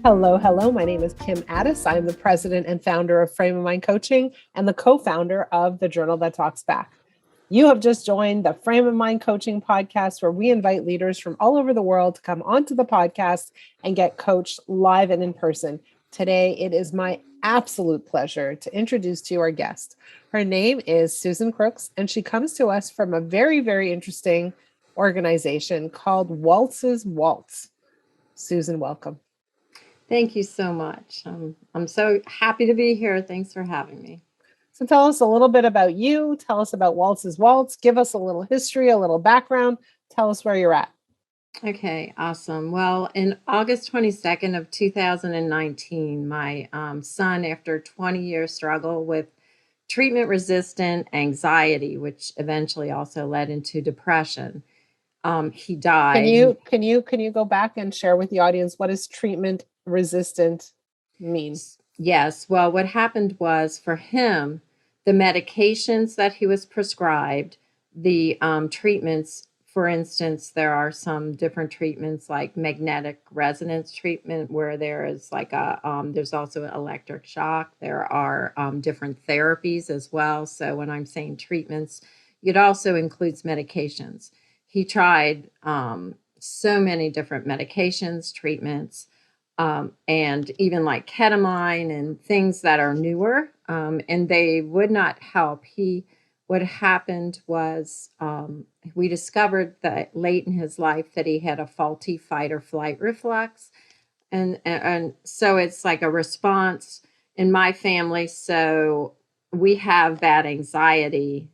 Hello, hello. My name is Kim Addis. I'm the president and founder of Frame of Mind Coaching and the co-founder of the Journal That Talks Back. You have just joined the Frame of Mind Coaching podcast, where we invite leaders from all over the world to come onto the podcast and get coached live and in person. Today, it is my absolute pleasure to introduce to you our guest. Her name is Susan Crooks, and she comes to us from a very, very interesting organization called Waltz. Susan, welcome. Thank you so much. I'm so happy to be here. Thanks for having me. So tell us a little bit about you. Tell us about Waltz. Give us a little history, a little background. Tell us where you're at. Okay, awesome. Well, in August 22nd of 2019, my son, after 20-year struggle with treatment-resistant anxiety, which eventually also led into depression, he died. Can you go back and share with the audience what does treatment resistant mean? Yes. Well, what happened was for him, the medications that he was prescribed, the treatments, for instance, there are some different treatments like magnetic resonance treatment where there is like there's also electric shock. There are different therapies as well. So when I'm saying treatments, it also includes medications. He tried so many different medications, treatments, and even like ketamine and things that are newer, and they would not help. What happened was we discovered that late in his life that he had a faulty fight or flight reflex, and so it's like a response in my family. So we have bad anxiety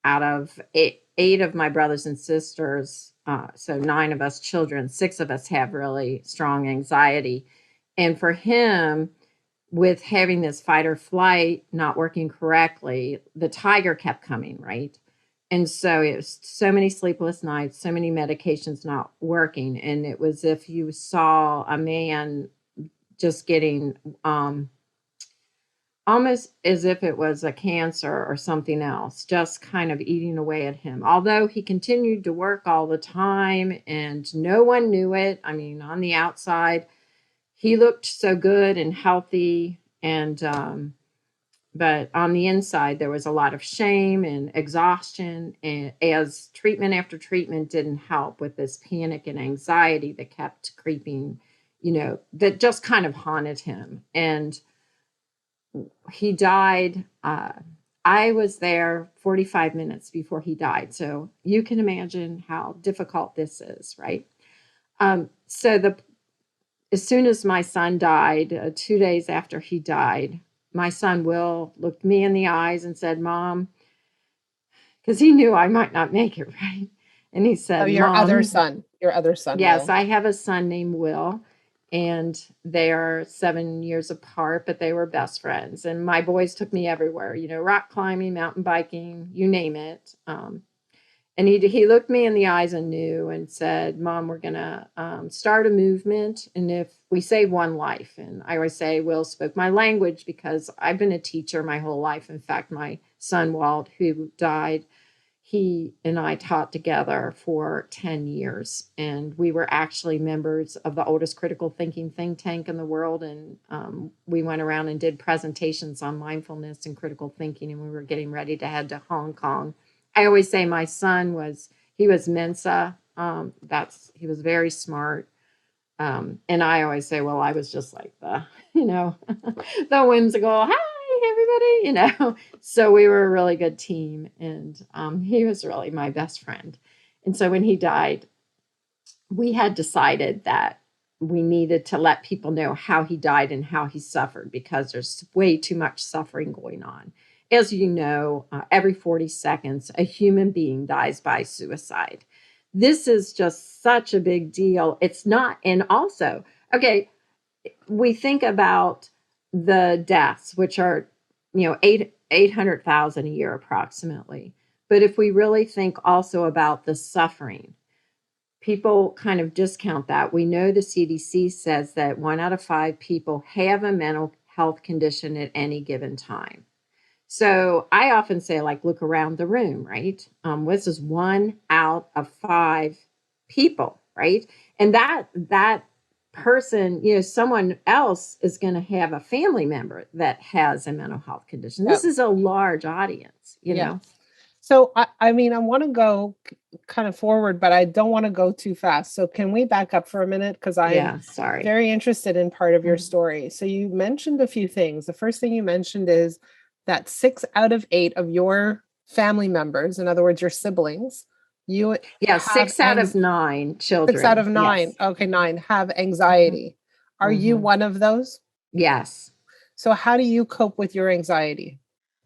out of eight of my brothers and sisters. So 9 of us children, 6 of us have really strong anxiety. And for him, with having this fight or flight not working correctly, the tiger kept coming, right? And so it was so many sleepless nights, so many medications not working. And it was if you saw a man just getting almost as if it was a cancer or something else, just kind of eating away at him. Although he continued to work all the time and no one knew it. I mean, on the outside, he looked so good and healthy. And, but on the inside, there was a lot of shame and exhaustion. And as treatment after treatment didn't help with this panic and anxiety that kept creeping, that just kind of haunted him. And he died. I was there 45 minutes before he died. So you can imagine how difficult this is, right? As soon as my son died, 2 days after he died, my son Will looked me in the eyes and said, "Mom," because he knew I might not make it, right? And he said, Your other "Mom." son. Yes, Will. I have a son named Will, and they are 7 years apart, but they were best friends. And my boys took me everywhere, rock climbing, mountain biking, you name it. And he looked me in the eyes and knew and said, "Mom, we're going to start a movement. And if we save one life," and I always say, Will spoke my language because I've been a teacher my whole life. In fact, my son, Walt, who died, he and I taught together for 10 years. And we were actually members of the oldest critical thinking think tank in the world. And we went around and did presentations on mindfulness and critical thinking. And we were getting ready to head to Hong Kong. I always say my son was Mensa. He was very smart. And I always say, well, I was just like the the whimsical, "Hi, everybody," So we were a really good team. And he was really my best friend. And so when he died, we had decided that we needed to let people know how he died and how he suffered, because there's way too much suffering going on. As you know, every 40 seconds, a human being dies by suicide. This is just such a big deal. It's not, and also, okay, we think about the deaths, which are, 800,000 a year approximately. But if we really think also about the suffering, people kind of discount that. We know the CDC says that 1 out of 5 people have a mental health condition at any given time. So I often say, like, look around the room, right? This is 1 out of 5 people, right? And that person, someone else is going to have a family member that has a mental health condition. Yep. This is a large audience, Yeah. So, I mean, I want to go kind of forward, but I don't want to go too fast. So can we back up for a minute? Because I'm Yeah, sorry. very interested in part of your Mhm. story. So you mentioned a few things. The first thing you mentioned is that 6 out of 8 of your family members, in other words, your siblings, you Yeah, have 6 out of 9 6 out of children. 9. Yes. Okay, 9 have Mhm. anxiety. Are you Mhm. one of those? Yes. So how do you cope with your anxiety?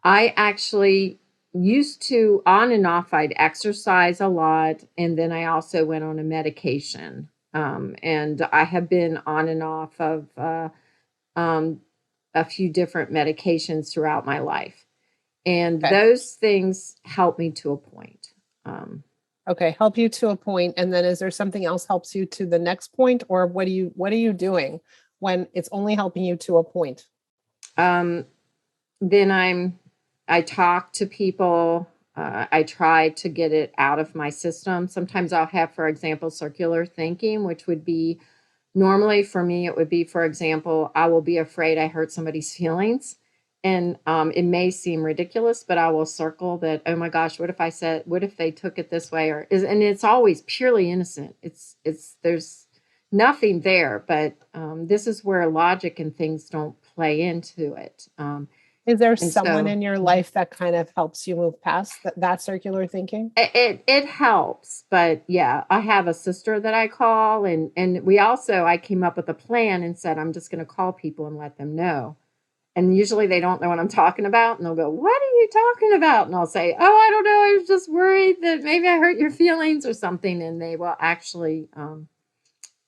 I actually used to, on and off, I'd exercise a lot. And then I also went on a medication. And I have been on and off of um, a few different medications throughout my life. And Okay. those things help me to a point. Um, Okay, help you to a point, and then is there something else helps you to the next point, or what are you doing when it's only helping you to a point? um, then I talk to people. I try to get it out of my system. Sometimes I'll have, for example, circular thinking, which would be normally for me, it would be, for example, I will be afraid I hurt somebody's feelings. And it may seem ridiculous, but I will circle that, oh my gosh, what if they took it this way? And it's always purely innocent. There's nothing there, but this is where logic and things don't play into it. Is there And someone so in your life that kind of helps you move past that circular thinking? it helps, but yeah, I have a sister that I call, and I came up with a plan and said I'm just going to call people and let them know. And usually they don't know what I'm talking about, and they'll go, "What are you talking about?" And I'll say, "Oh, I don't know. I was just worried that maybe I hurt your feelings or something." And they will actually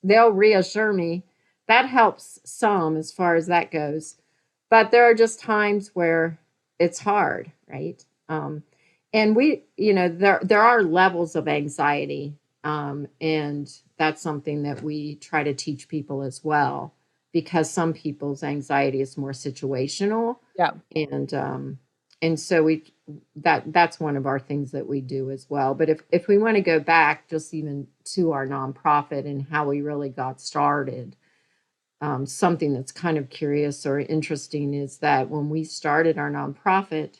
they'll reassure me. That helps some as far as that goes. But there are just times where it's hard, right? And there are levels of anxiety, and that's something that we try to teach people as well, because some people's anxiety is more situational, Yeah. and so that's one of our things that we do as well. But if we want to go back just even to our nonprofit and how we really got started, something that's kind of curious or interesting is that when we started our nonprofit,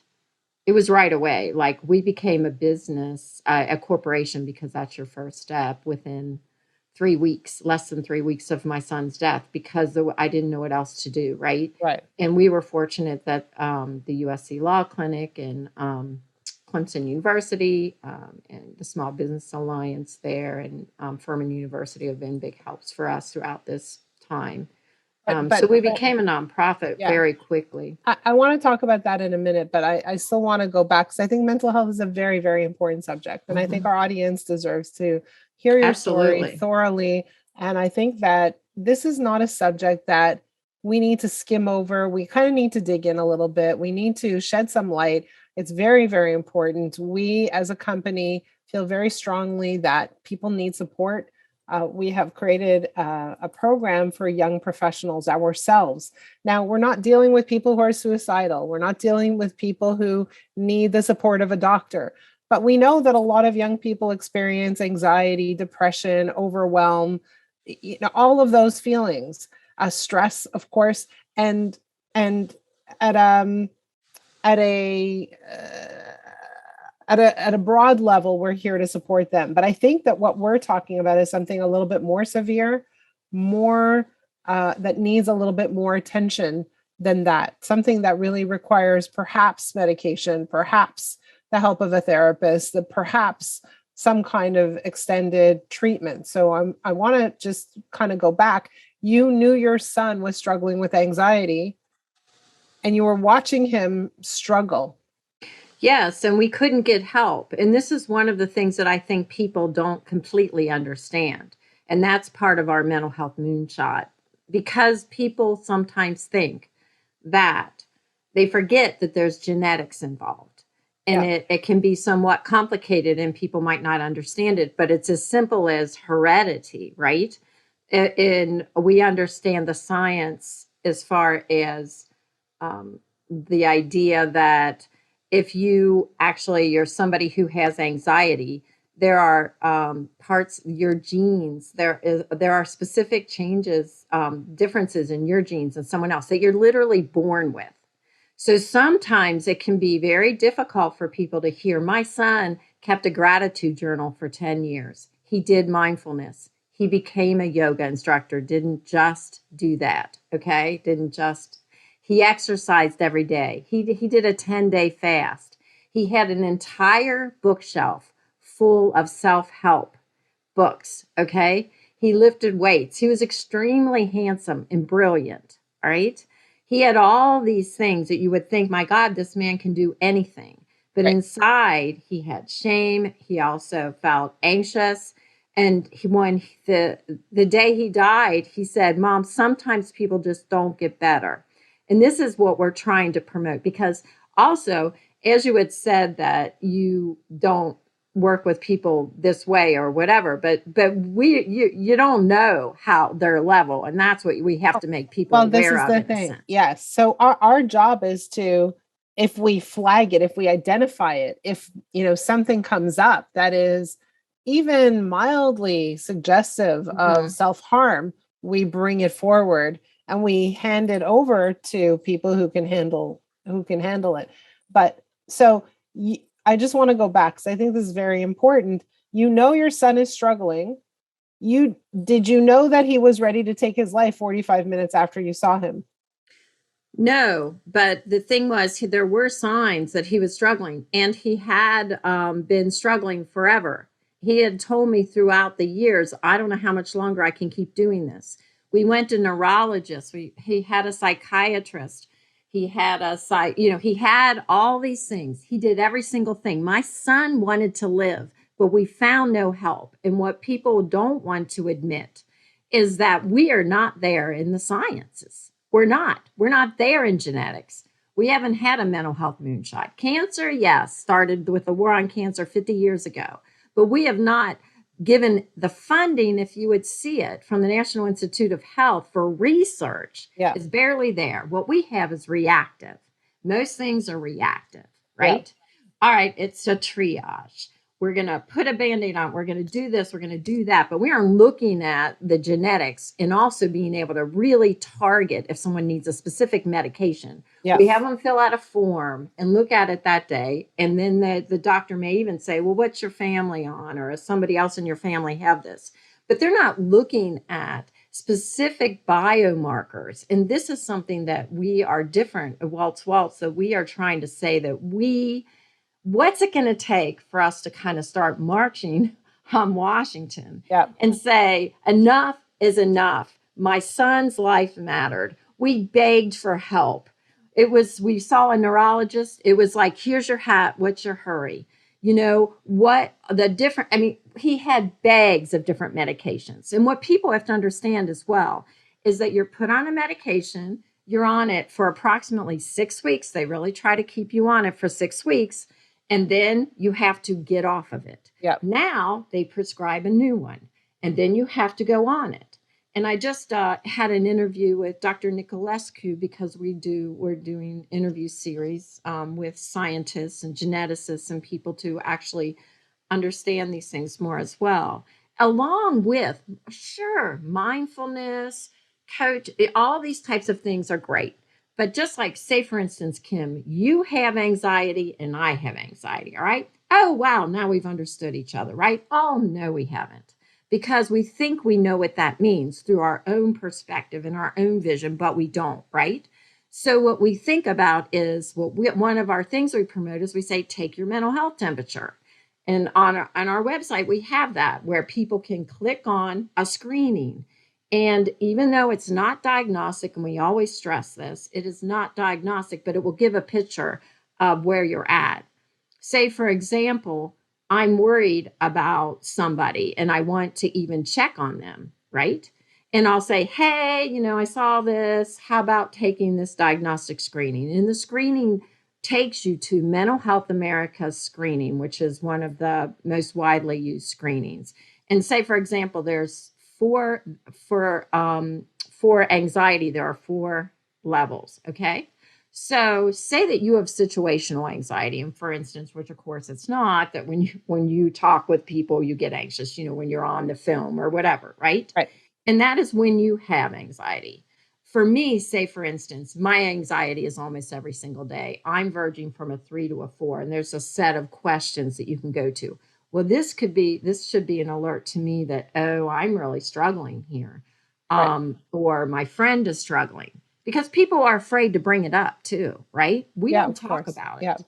it was right away. Like, we became a business, a corporation, because that's your first step within 3 weeks, less than 3 weeks of my son's death, because I didn't know what else to do, right? Right. And we were fortunate that the USC Law Clinic and Clemson University and the Small Business Alliance there and Furman University have been big helps for us throughout this time. So we But became a nonprofit yeah, very quickly. I want to talk about that in a minute, but I still want to go back because I think mental health is a very, very important subject. And I think Mhm. our audience deserves to hear your story Absolutely. thoroughly. And I think that this is not a subject that we need to skim over. We kind of need to dig in a little bit. We need to shed some light. It's very, very important. We as a company feel very strongly that people need support. We have created a program for young professionals ourselves. Now, we're not dealing with people who are suicidal. We're not dealing with people who need the support of a doctor. But we know that a lot of young people experience anxiety, depression, overwhelm, all of those feelings, stress, of course, and at at a at a broad level, we're here to support them. But I think that what we're talking about is something a little bit more severe, more that needs a little bit more attention than that. Something that really requires perhaps medication, perhaps the help of a therapist, perhaps some kind of extended treatment. So I want to just kind of go back. You knew your son was struggling with anxiety, and you were watching him struggle. Yes, and we couldn't get help. And this is one of the things that I think people don't completely understand. And that's part of our mental health moonshot, because people sometimes think that they forget that there's genetics involved. And Yeah. it can be somewhat complicated and people might not understand it, but it's as simple as heredity, right? And we understand the science as far as the idea that if you're somebody who has anxiety, There are parts, your genes, there are specific changes, differences in your genes and someone else that you're literally born with. So sometimes it can be very difficult for people to hear. My son kept a gratitude journal for 10 years. He did mindfulness. He became a yoga instructor, didn't just do that, okay? He exercised every day. He did a 10-day fast. He had an entire bookshelf full of self-help books, okay? He lifted weights. He was extremely handsome and brilliant, all right? He had all these things that you would think, my God, this man can do anything. But Right. inside, he had shame. He also felt anxious. And when the day he died, he said, Mom, sometimes people just don't get better. And this is what we're trying to promote, because also, as you had said, that you don't work with people this way or whatever, but you don't know how their level, and that's what we have to make people Well, this aware is of, the in a thing. sense. Yes. So our job is to, if we flag it, if we identify it, if something comes up that is even mildly suggestive of self-harm, we bring it forward and we hand it over to people who can handle it. But so I just want to go back, because I think this is very important. Your son is struggling. Did you know that he was ready to take his life 45 minutes after you saw him? No, but the thing was, there were signs that he was struggling, and he had been struggling forever. He had told me throughout the years, I don't know how much longer I can keep doing this. We went to neurologists. He had a psychiatrist. He had he had all these things. He did every single thing. My son wanted to live, but we found no help. And what people don't want to admit is that we are not there in the sciences. We're not. We're not there in genetics. We haven't had a mental health moonshot. Cancer, yes, started with the war on cancer 50 years ago, but we have not given the funding, if you would see it, from the National Institute of Health for research. Yeah. Is barely there. What we have is reactive. Most things are reactive, right? Yeah. All right, it's a triage. We're going to put a Band-Aid on. We're going to do this. We're going to do that. But we are looking at the genetics and also being able to really target if someone needs a specific medication. Yeah. We have them fill out a form and look at it that day. And then the doctor may even say, well, what's your family on? Or does somebody else in your family have this? But they're not looking at specific biomarkers. And this is something that we are different at Waltz. So we are trying to say that what's it going to take for us to kind of start marching on Washington and say, enough is enough. My son's life mattered. We begged for help. We saw a neurologist. It was like, here's your hat. What's your hurry? He had bags of different medications. And what people have to understand as well is that you're put on a medication, you're on it for approximately 6 weeks. They really try to keep you on it for 6 weeks. And then you have to get off of it. Yep. Now they prescribe a new one, and then you have to go on it. And I just had an interview with Dr. Nicolescu, because we're doing interview series with scientists and geneticists and people to actually understand these things more as well, along with, sure, mindfulness, coach, all these types of things are great. But just like, say, for instance, Kim, you have anxiety and I have anxiety, all right? Oh, wow, now we've understood each other, right? Oh, no, we haven't. Because we think we know what that means through our own perspective and our own vision, but we don't, right? So what we think about is, one of our things we promote is we say, take your mental health temperature. And on our website, we have that where people can click on a screening. And even though it's not diagnostic, and we always stress this, it is not diagnostic, but it will give a picture of where you're at. Say, for example, I'm worried about somebody and I want to even check on them, right? And I'll say, hey, I saw this. How about taking this diagnostic screening? And the screening takes you to Mental Health America's screening, which is one of the most widely used screenings. And say, for example, there's for anxiety, there are 4 levels. Okay. So say that you have situational anxiety, and for instance, which of course it's not, that when you talk with people, you get anxious, when you're on the film or whatever, right? Right. And that is when you have anxiety. For me, say for instance, my anxiety is almost every single day. I'm verging from a 3 to a 4, and there's a set of questions that you can go to. Well, this should be an alert to me that, oh, I'm really struggling here. Right. Or my friend is struggling, because people are afraid to bring it up too, right? We Yeah, don't of talk course. about Yeah. it.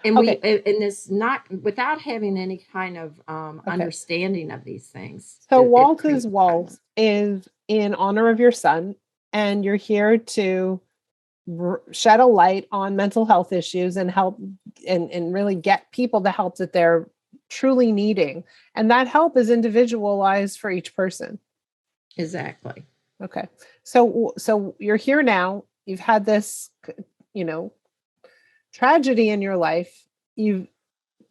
And Okay. this, not without having any kind of Okay. understanding of these things, So it Walt's creates Waltz silence. is in honor of your son, and you're here to shed a light on mental health issues and help and really get people the help that they're truly needing. And that help is individualized for each person. Exactly. Okay. So you're here now. You've had this, you know, tragedy in your life. You've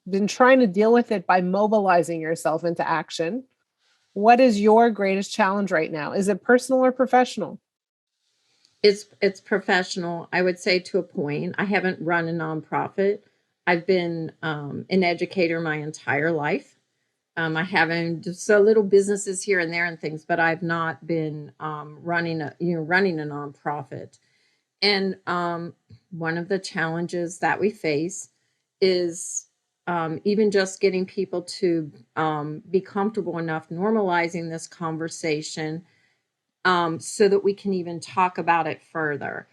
been trying to deal with it by mobilizing yourself into action. What is your greatest challenge right now? Is it personal or professional? It's professional, I would say, to a point. I haven't run a nonprofit. I've been an educator my entire life. I haven't just so little businesses here and there and things, but I've not been running a nonprofit. And one of the challenges that we face is even just getting people to be comfortable enough normalizing this conversation, so that we can even talk about it further.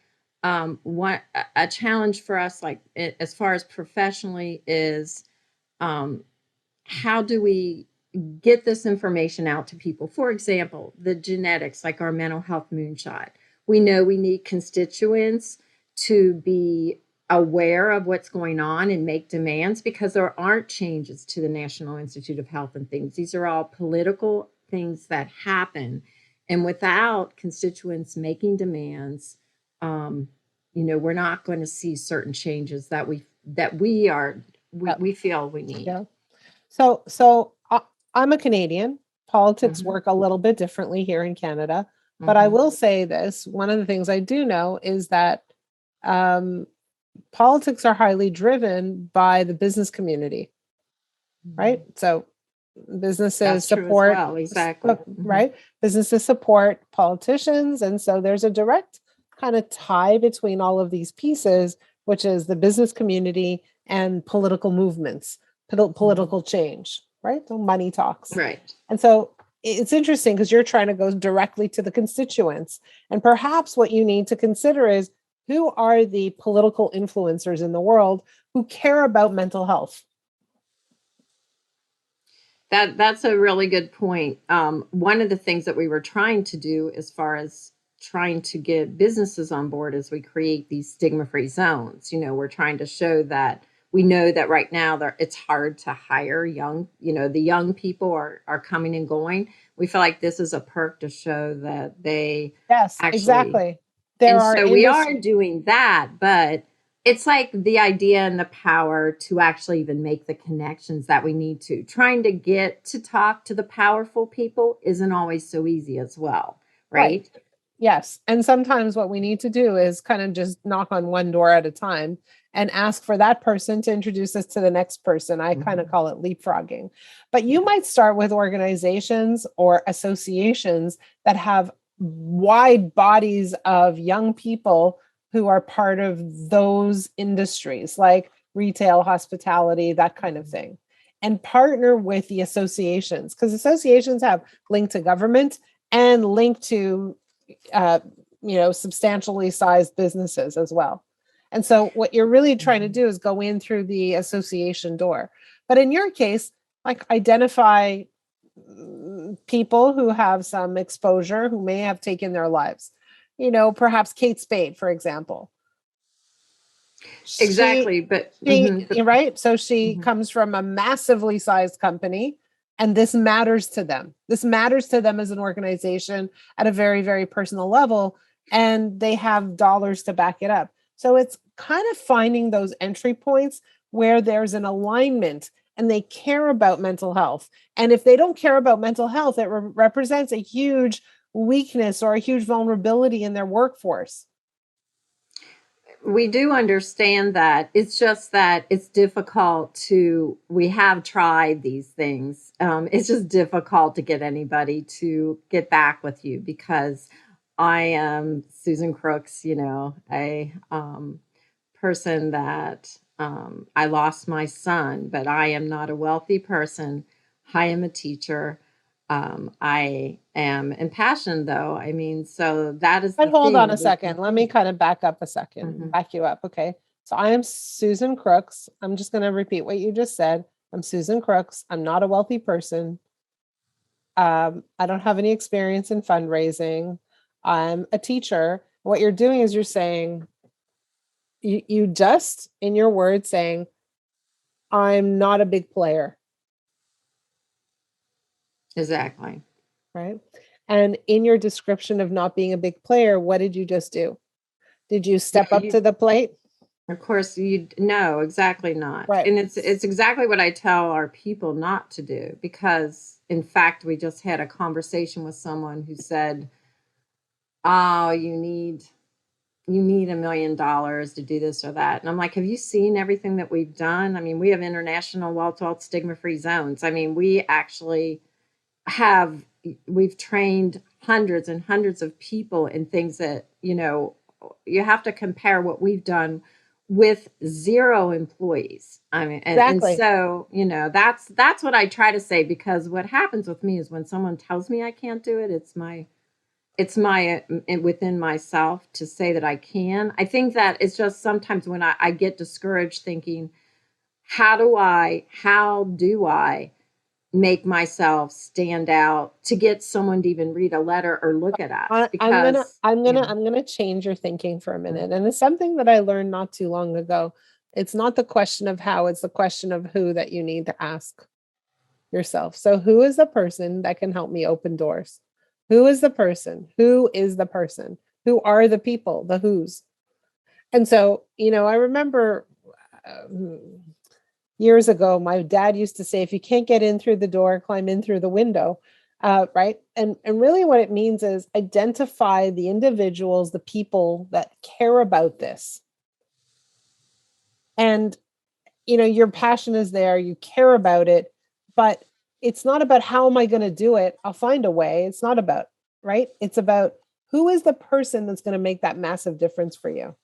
What a challenge for us, like as far as professionally, is um, how do we get this information out to people? For example, the genetics, like our mental health moonshot. We know we need constituents to be aware of what's going on and make demands, because there aren't changes to the National Institute of Health and things. These are all political things that happen. And without constituents making demands, um, we're not going to see certain changes that Yep. we feel we need. Yeah. So I'm a Canadian. Politics Mhm. work a little bit differently here in Canada, but I Mhm. will say this: one of the things I do know is that um, politics are highly driven by the business community, right? Mhm. So businesses That's true as support, well. Exactly. Mhm. right? Businesses support politicians, and so there's a direct kind of tie between all of these pieces, which is the business community and political movements, Mhm. political change, right? So money talks. Right. And so it's interesting because you're trying to go directly to the constituents. And perhaps what you need to consider is, who are the political influencers in the world who care about mental health? That's a really good point. One of the things that we were trying to do, as far as trying to get businesses on board, is we create these stigma-free zones. We're trying to show that we know that right now it's hard to hire young. The young people are coming and going. We feel like this is a perk to show that they Yes, actually. exactly. There And are so we industry. are doing that, but it's like the idea and the power to actually even make the connections that we need to. Trying to get to talk to the powerful people isn't always so easy as well, Right. right? Yes. And sometimes what we need to do is kind of just knock on one door at a time and ask for that person to introduce us to the next person. I kind of Mhm. call it leapfrogging. But you might start with organizations or associations that have wide bodies of young people who are part of those industries, like retail, hospitality, that kind of thing. And partner with the associations, because associations have linked to government and linked to uh, substantially sized businesses as well. And so what you're really trying to Mhm. do is go in through the association door. But in your case, like, identify people who have some exposure who may have taken their lives. Perhaps Kate Spade, for example. She Exactly, but, she mhm, you're right. So she mhm. comes from a massively sized company, and this matters to them. This matters to them as an organization at a very, very personal level, and they have dollars to back it up. So it's kind of finding those entry points where there's an alignment and they care about mental health. And if they don't care about mental health, it represents a huge weakness or a huge vulnerability in their workforce. we do understand that. It's just that it's difficult to, we have tried these things. It's just difficult to get anybody to get back with you because I am Susan Crooks, a person that I lost my son, but I am not a wealthy person. I am a teacher. I am impassioned, though. I mean, so that is But the hold on thing. a second. Let me kind of back up a second, Mhm. back you up. Okay. So I am Susan Crooks. I'm just going to repeat what you just said. I'm Susan Crooks. I'm not a wealthy person. I don't have any experience in fundraising. I'm a teacher. What you're doing is you're saying, you just, in your words, saying, I'm not a big player, Exactly. right? And in your description of not being a big player, what did you just do? Did you step No, up to the plate? of course, you no, exactly not. Right. And it's exactly what I tell our people not to do because, in fact, we just had a conversation with someone who said, "Oh, you need $1 million to do this or that." And I'm like, have you seen everything that we've done? I mean, we have international Waltz stigma-free zones. I mean, we actually have we've trained hundreds and hundreds of people in things that, you have to compare what we've done with 0 employees. I mean, and Exactly. so, that's what I try to say, because what happens with me is when someone tells me I can't do it, it's my within myself to say that I can. I think that it's just sometimes when I get discouraged thinking, how do I make myself stand out to get someone to even read a letter or look at us? I, I'm gonna, Because, I'm gonna, I'm gonna change your thinking for a minute. And it's something that I learned not too long ago. It's not the question of how, it's the question of who that you need to ask yourself. So who is the person that can help me open doors? Who is the person? Who is the person? Who are the people? The who's. And so, I remember um, years ago, my dad used to say, if you can't get in through the door, climb in through the window. Right. And really what it means is identify the individuals, the people that care about this. And, your passion is there, you care about it, but it's not about how am I going to do it? I'll find a way. It's not about, right? It's about who is the person that's going to make that massive difference for you?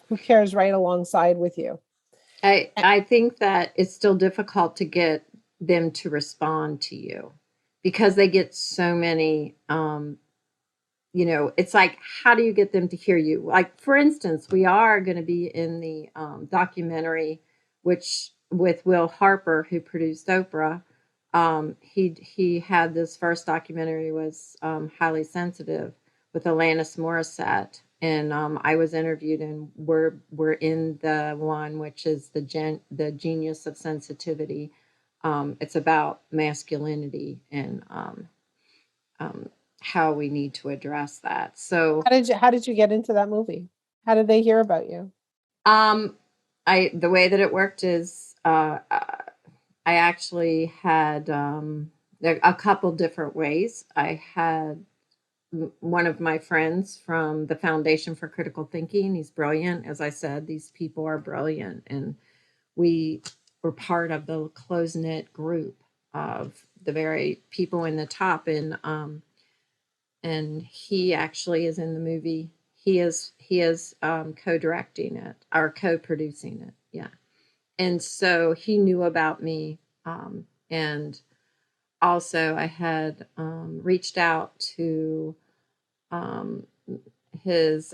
Who cares right alongside with you? I think that it's still difficult to get them to respond to you because they get so many, it's like, how do you get them to hear you? Like, for instance, we are going to be in the documentary, which with Will Harper, who produced Oprah. He had this first documentary was Highly Sensitive with Alanis Morissette, and I was interviewed, and we're in the one which is the Genius of Sensitivity. It's about masculinity and um, how we need to address that. So, How did you get into that movie? How did they hear about you? um, the way that it worked is I actually had a couple different ways. I had one of my friends from the Foundation for Critical Thinking. He's brilliant. As I said, these people are brilliant. And we were part of the close knit group of the very people in the top. And he actually is in the movie. He is co-directing it or co-producing it. Yeah. And so he knew about me. And also I had reached out to um, his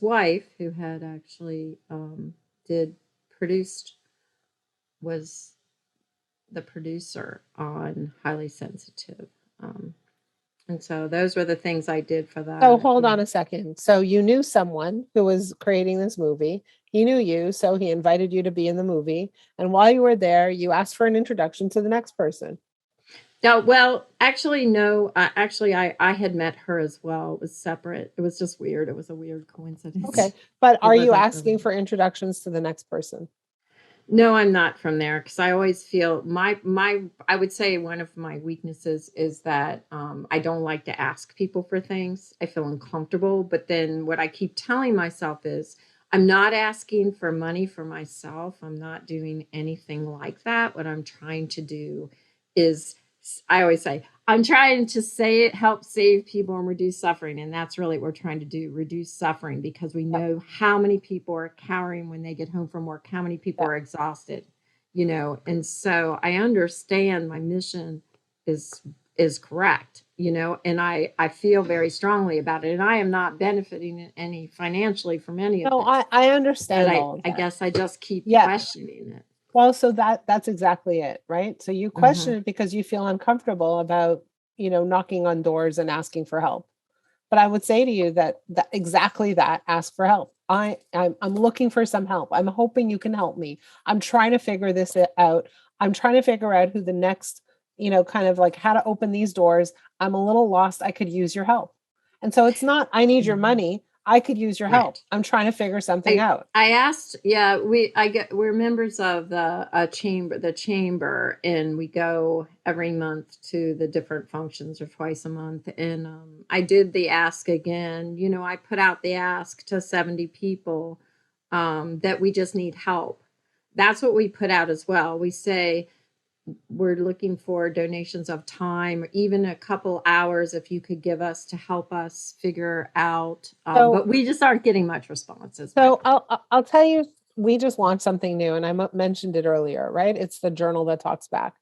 wife, who had actually did produced was the producer on Highly Sensitive. Um, and so those were the things I did for So that. hold Yeah. on a second. So you knew someone who was creating this movie. He knew you, so he invited you to be in the movie. And while you were there, you asked for an introduction to the next person. No, well, actually, no. Actually, I had met her as well. It was separate. It was just weird. It was a weird coincidence. Okay. But It are you wasn't asking really. for introductions to the next person? No, I'm not from there because I always feel I would say one of my weaknesses is that I don't like to ask people for things. I feel uncomfortable, but then what I keep telling myself is I'm not asking for money for myself. I'm not doing anything like that. What I'm trying to do is I always say I'm trying to say it help save people and reduce suffering, and that's really what we're trying to do, reduce suffering, because we Yep. know how many people are cowering when they get home from work, how many people Yep. are exhausted, and so I understand my mission is is correct, and I feel very strongly about it, and I am not benefiting in any financially from any of No, this, I but understand all of I that. guess I just keep Yeah. questioning it. Well, so that's exactly it, right? So you Hmm. question it because you feel uncomfortable about, knocking on doors and asking for help. But I would say to you that exactly that, ask for help. I'm looking for some help. I'm hoping you can help me. I'm trying to figure this out. I'm trying to figure out who the next, kind of like how to open these doors. I'm a little lost. I could use your help. And so it's not, I need your Hmm. money. I could use your help. Right. I'm trying to figure something I out. I asked, yeah, we're members of the chamber, and we go every month to the different functions or twice a month. And I did the ask again. I put out the ask to 70 people that we just need help. That's what we put out as well. We say we're looking for donations of time, or even a couple hours if you could give us to help us figure out. So But we just aren't getting much response, is my So point. I'll tell you, we just launched something new, and I mentioned it earlier, right? It's the journal that talks back,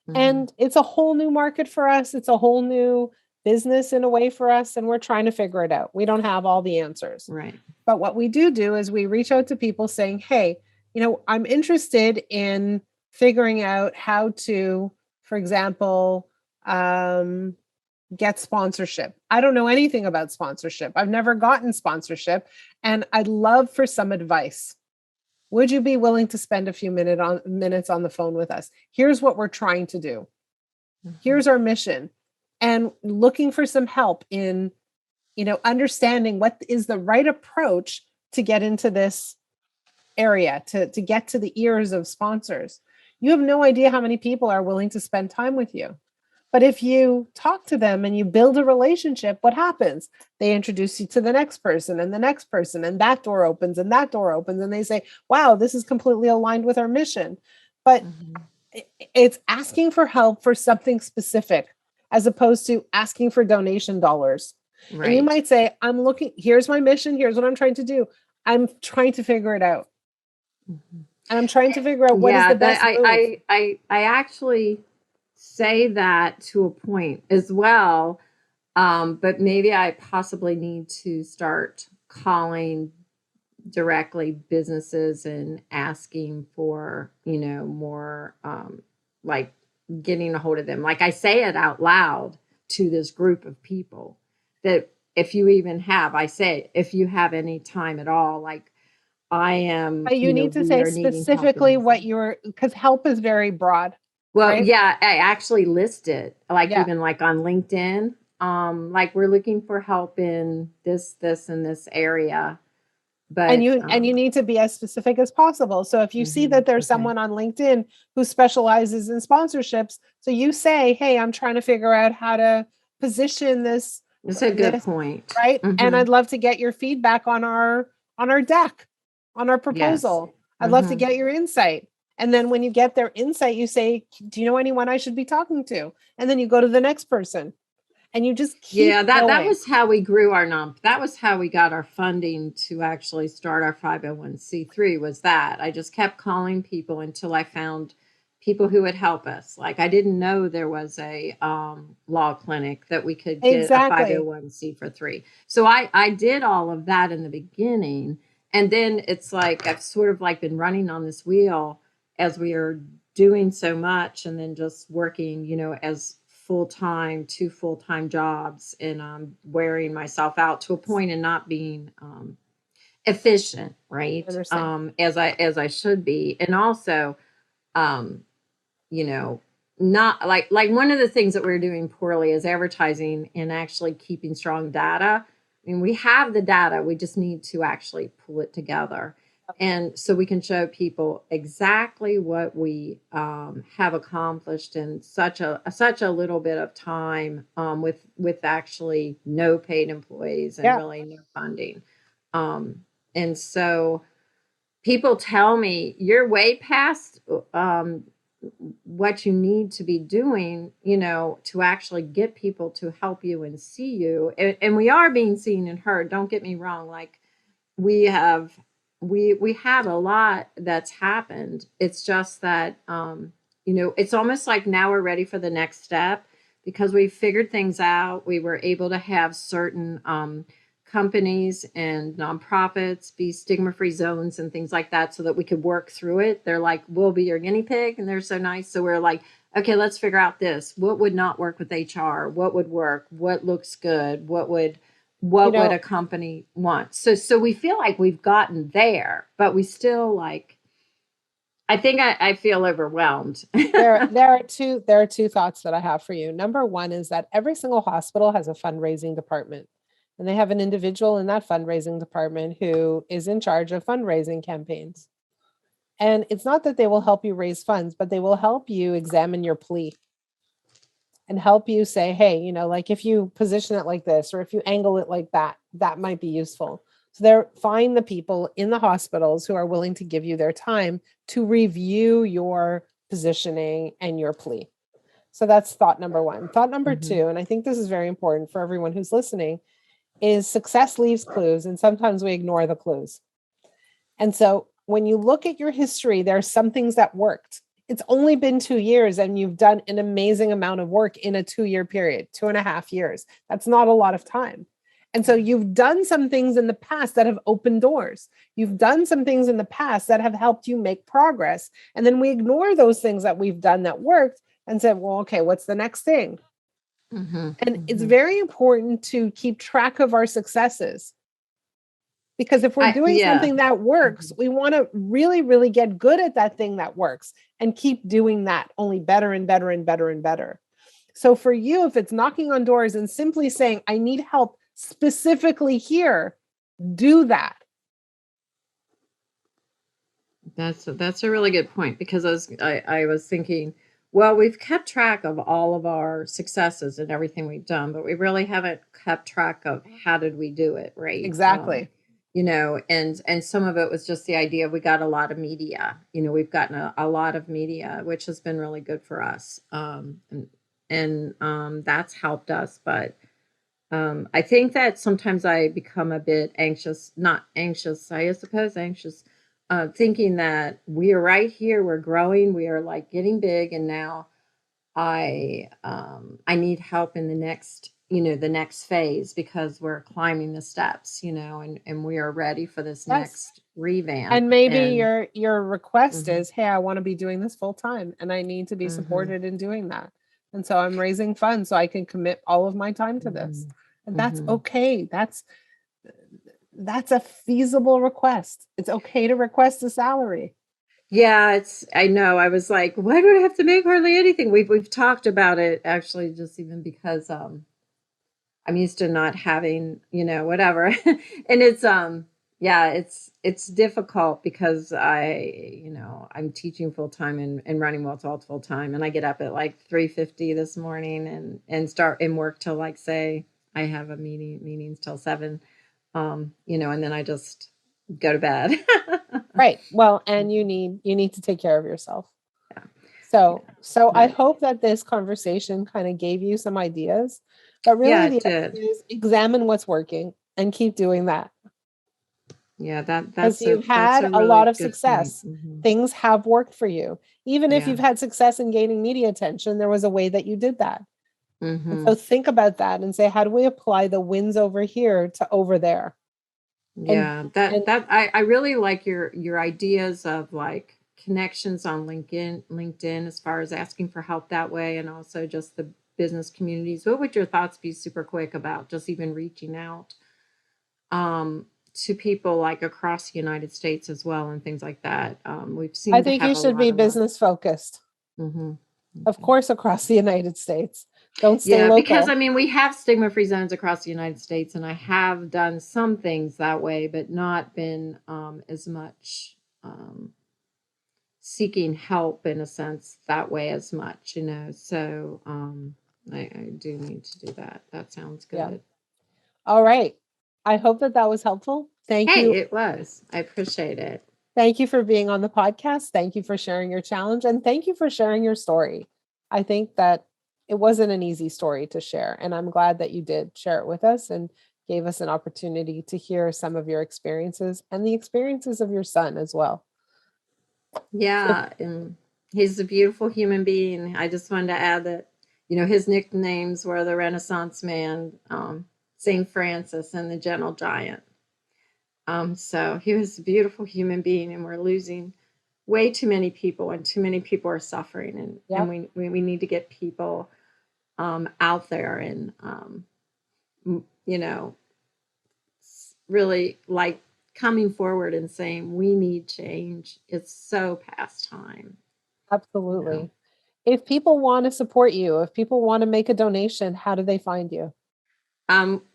Mhm. and it's a whole new market for us. It's a whole new business in a way for us, and we're trying to figure it out. We don't have all the answers, Right. but what we do is we reach out to people saying, "Hey, I'm interested in figuring out how to, for example, um, get sponsorship. I don't know anything about sponsorship. I've never gotten sponsorship, and I'd love for some advice. Would you be willing to spend a few minutes on the phone with us? Here's what we're trying to do. Mhm. Here's our mission." And looking for some help in, understanding what is the right approach to get into this area, to get to the ears of sponsors. You have no idea how many people are willing to spend time with you. But if you talk to them and you build a relationship, what happens? They introduce you to the next person and the next person, and that door opens and that door opens, and they say, wow, this is completely aligned with our mission. But Mhm. it's asking for help for something specific as opposed to asking for donation dollars. And you Right. might say, I'm looking, here's my mission, here's what I'm trying to do. I'm trying to figure it out. Mhm. And I'm trying to figure out what is Yeah, the that best move. I actually say that to a point as well. But maybe I possibly need to start calling directly businesses and asking for, more like getting a hold of them. Like I say it out loud to this group of people that if you even have, I say, if you have any time at all, like I am, But you need to we say are needing help in specifically this. what you're, because help is very broad, Well, right? yeah, I actually list it, like Yeah. even like on LinkedIn. Like we're looking for help in this, and this area. And But you need to be as specific as possible. So if you see mhm, that there's okay. someone on LinkedIn who specializes in sponsorships, so you say, "Hey, I'm trying to figure out how to position That's a good this, point. right? And Mhm. I'd love to get your feedback on our deck, on our Yes. proposal. I'd love to Mhm. get your insight." And then when you get their insight, you say, "Do you know anyone I should be talking to?" And then you go to the next person, and you just Yeah, keep that going. was how we grew our that was how we got our funding to actually start our 501(c)(3), was that I just kept calling people until I found people who would help us. Like I didn't know there was a law clinic that we could get a Exactly. 501(c) for 3. So I did all of that in the beginning, and then it's like I've sort of like been running on this wheel as we are doing so much, and then just working, as full-time, 2 full-time jobs, and wearing myself out to a point and not being efficient, I right? understand. As I should be. And also, um, you know, not like one of the things that we're doing poorly is advertising and actually keeping strong data. I mean, we have the data, we just need to actually pull it together. And so we can show people exactly what we have accomplished in such a little bit of time, with actually no paid employees and Yeah. really no funding. And so people tell me you're way past what you need to be doing, to actually get people to help you and see you. And we are being seen and heard. Don't get me wrong. Like, we have we have a lot that's happened. It's just that it's almost like now we're ready for the next step, because we figured things out. We were able to have certain companies and nonprofits be stigma-free zones and things like that, so that we could work through it. They're like, we'll be your guinea pig, and they're so nice. So we're like, okay, let's figure out this. What would not work with HR? What would work? What looks good? What would a company want? So we feel like we've gotten there, but we still, like, I think I feel overwhelmed. there are two thoughts that I have for you. Number one is that every single hospital has a fundraising department, and they have an individual in that fundraising department who is in charge of fundraising campaigns. And it's not that they will help you raise funds, but they will help you examine your plea and help you say, hey, like, if you position it like this, or if you angle it like that, that might be useful. So find the people in the hospitals who are willing to give you their time to review your positioning and your plea. So that's thought number one. Thought number two, and I think this is very important for everyone who's listening, is success leaves clues, and sometimes we ignore the clues. And so when you look at your history, there are some things that worked. It's only been 2 years and you've done an amazing amount of work in a 2-year period, 2.5 years. That's not a lot of time. And so you've done some things in the past that have opened doors. You've done some things in the past that have helped you make progress. And then we ignore those things that we've done that worked and said, well, okay, what's the next thing? And it's very important to keep track of our successes. Because if we're doing something that works, we want to really, really get good at that thing that works and keep doing that, only better and better and better and better. So for you, if it's knocking on doors and simply saying, I need help specifically here, do that. That's a really good point, because I was thinking, well, we've kept track of all of our successes and everything we've done, but we really haven't kept track of how did we do it, right? Exactly. And some of it was just the idea. We got a lot of media. We've gotten a lot of media, which has been really good for us, and that's helped us. But I think that sometimes I become a bit anxious, not anxious, I suppose anxious, thinking that we are right here, we're growing, we are like getting big, and now I need help in the next phase, because we're climbing the steps, and we are ready for this next revamp. And maybe your request is, hey, I want to be doing this full time and I need to be supported in doing that. And so I'm raising funds so I can commit all of my time to this. And that's okay. That's a feasible request. It's okay to request a salary. Yeah, I know. I was like, why do I have to make hardly anything? We've talked about it, actually, just even because I'm used to not having, whatever. And it's difficult, because I'm teaching full time and running Waltz full time, and I get up at like 3:50 this morning and start and work till, like, say I have a meetings till 7, and then I just go to bed. Right. Well, and you need to take care of yourself. Yeah. So I hope that this conversation kind of gave you some ideas, but really the idea is examine what's working and keep doing that. Yeah, that's because you've had a lot of success. Things have worked for you. Even if you've had success in gaining media attention, there was a way that you did that. And so think about that and say, how do we apply the wins over here to over there? Yeah, I really like your ideas of, like, connections on LinkedIn, as far as asking for help that way, and also just the business communities. What would your thoughts be, super quick, about just even reaching out to people, like, across the United States as well, and things like that? We've seen. I think you should be business focused. Of course, across the United States. Don't stay Yeah, local. because I mean, we have stigma-free zones across the United States, and I have done some things that way, but not been as much seeking help in a sense that way as much, you know. So I do need to do that. That sounds good. Yeah. All right. I hope that was helpful. Thank Hey, you. it was. I appreciate it. Thank you for being on the podcast. Thank you for sharing your challenge, and thank you for sharing your story. I think that it wasn't an easy story to share, and I'm glad that you did share it with us and gave us an opportunity to hear some of your experiences and the experiences of your son as well. Yeah, and he's a beautiful human being. I just wanted to add that, you know, his nicknames were the Renaissance Man, St. Francis, and the Gentle Giant. So he was a beautiful human being, and we're losing way too many people, and too many people are suffering, and, Yep. and we need to get people out there and, you know, really like coming forward and saying, we need change. It's so past time. Absolutely. You know? If people want to support you, if people want to make a donation, how do they find you?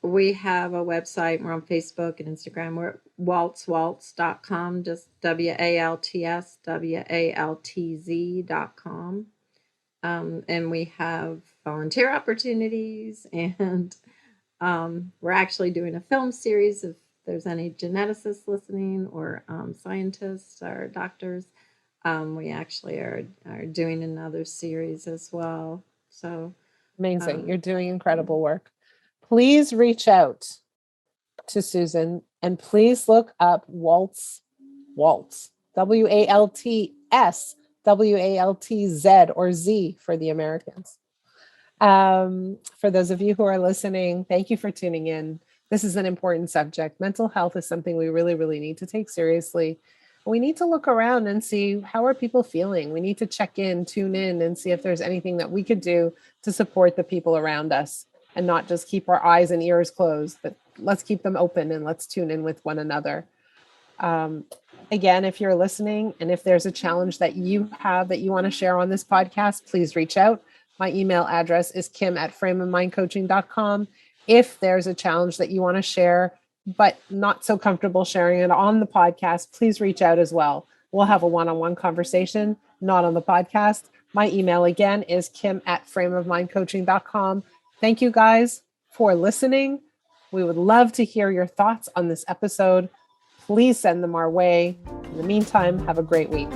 We have a website. We're on Facebook and Instagram. We're at waltz.com, just WALTZ.com. And we have volunteer opportunities, and we're actually doing a film series if there's any geneticists listening, or scientists or doctors. We actually are doing another series as well. So amazing. You're doing incredible work. Please reach out to Susan, and please look up Waltz, WALTZ, WALTZ, or Z for the Americans. For those of you who are listening, thank you for tuning in. This is an important subject. Mental health is something we really, really need to take seriously. We need to look around and see, how are people feeling? We need to check in, tune in, and see if there's anything that we could do to support the people around us, and not just keep our eyes and ears closed, but let's keep them open and let's tune in with one another. Again, if you're listening and if there's a challenge that you have that you want to share on this podcast, please reach out. My email address is kim@frameofmindcoaching.com. If there's a challenge that you want to share, but not so comfortable sharing it on the podcast, please reach out as well. We'll have a one-on-one conversation, not on the podcast. My email again is kim@frameofmindcoaching.com. Thank you guys for listening. We would love to hear your thoughts on this episode. Please send them our way. In the meantime, have a great week.